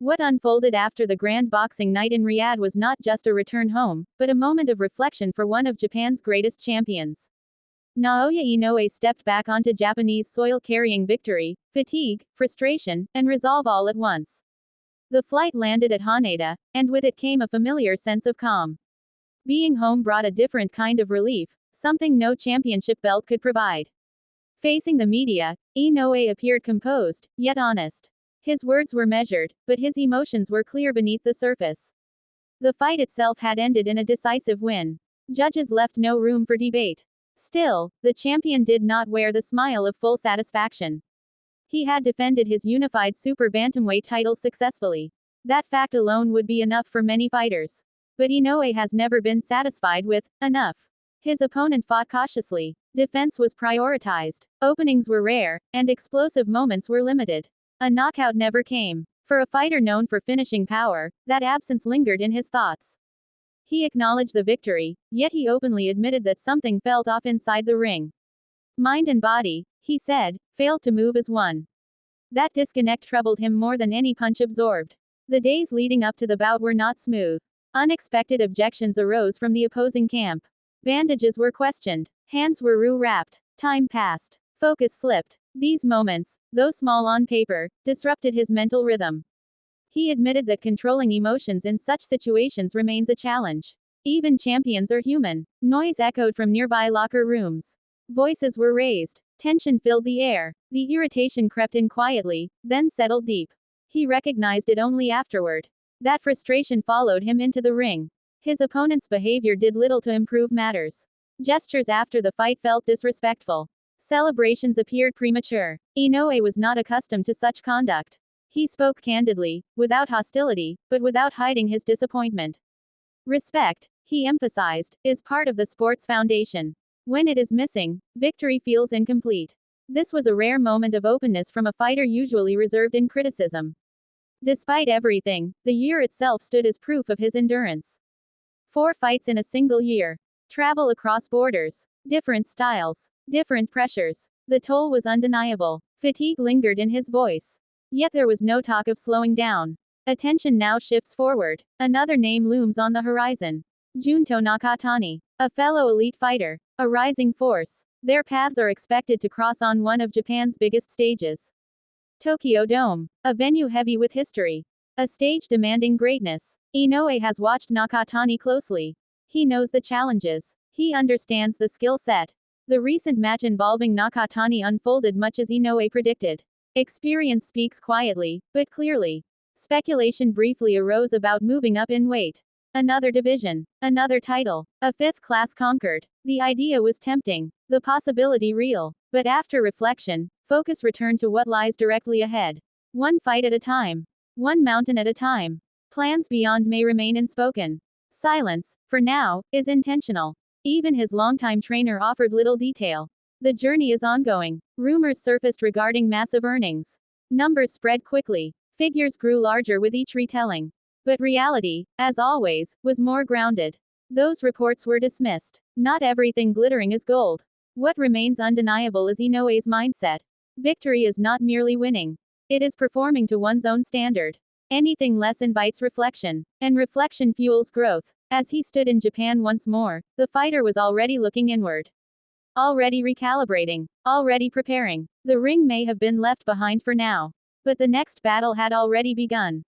What unfolded after the grand boxing night in Riyadh was not just a return home, but a moment of reflection for one of Japan's greatest champions. Naoya Inoue stepped back onto Japanese soil carrying victory, fatigue, frustration, and resolve all at once. The flight landed at Haneda, and with it came a familiar sense of calm. Being home brought a different kind of relief, something no championship belt could provide. Facing the media, Inoue appeared composed, yet honest. His words were measured, but his emotions were clear beneath the surface. The fight itself had ended in a decisive win. Judges left no room for debate. Still, the champion did not wear the smile of full satisfaction. He had defended his unified super bantamweight title successfully. That fact alone would be enough for many fighters. But Inoue has never been satisfied with enough. His opponent fought cautiously. Defense was prioritized. Openings were rare, and explosive moments were limited. A knockout never came. For a fighter known for finishing power, that absence lingered in his thoughts. He acknowledged the victory, yet he openly admitted that something felt off inside the ring. Mind and body, he said, failed to move as one. That disconnect troubled him more than any punch absorbed. The days leading up to the bout were not smooth. Unexpected objections arose from the opposing camp. Bandages were questioned. Hands were wrapped. Time passed. Focus slipped. These moments, though small on paper, disrupted his mental rhythm. He admitted that controlling emotions in such situations remains a challenge. Even champions are human. Noise echoed from nearby locker rooms. Voices were raised. Tension filled the air. The irritation crept in quietly, then settled deep. He recognized it only afterward. That frustration followed him into the ring. His opponent's behavior did little to improve matters. Gestures after the fight felt disrespectful. Celebrations appeared premature. Inoue was not accustomed to such conduct. He spoke candidly, without hostility, but without hiding his disappointment. Respect, he emphasized, is part of the sport's foundation. When it is missing, victory feels incomplete. This was a rare moment of openness from a fighter usually reserved in criticism. Despite everything, the year itself stood as proof of his endurance. 4 fights in a single year. Travel across borders. Different styles. Different pressures. The toll was undeniable. Fatigue lingered in his voice. Yet there was no talk of slowing down. Attention now shifts forward. Another name looms on the horizon. Junto Nakatani. A fellow elite fighter. A rising force. Their paths are expected to cross on one of Japan's biggest stages. Tokyo Dome. A venue heavy with history. A stage demanding greatness. Inoue has watched Nakatani closely. He knows the challenges. He understands the skill set. The recent match involving Nakatani unfolded much as Inoue predicted. Experience speaks quietly, but clearly. Speculation briefly arose about moving up in weight. Another division. Another title. A 5th class conquered. The idea was tempting. The possibility real. But after reflection, focus returned to what lies directly ahead. One fight at a time. One mountain at a time. Plans beyond may remain unspoken. Silence, for now, is intentional. Even his longtime trainer offered little detail. The journey is ongoing. Rumors surfaced regarding massive earnings. Numbers spread quickly. Figures grew larger with each retelling. But reality, as always, was more grounded. Those reports were dismissed. Not everything glittering is gold. What remains undeniable is Inoue's mindset. Victory is not merely winning. It is performing to one's own standard. Anything less invites reflection. And reflection fuels growth. As he stood in Japan once more, the fighter was already looking inward. Already recalibrating. Already preparing. The ring may have been left behind for now. But the next battle had already begun.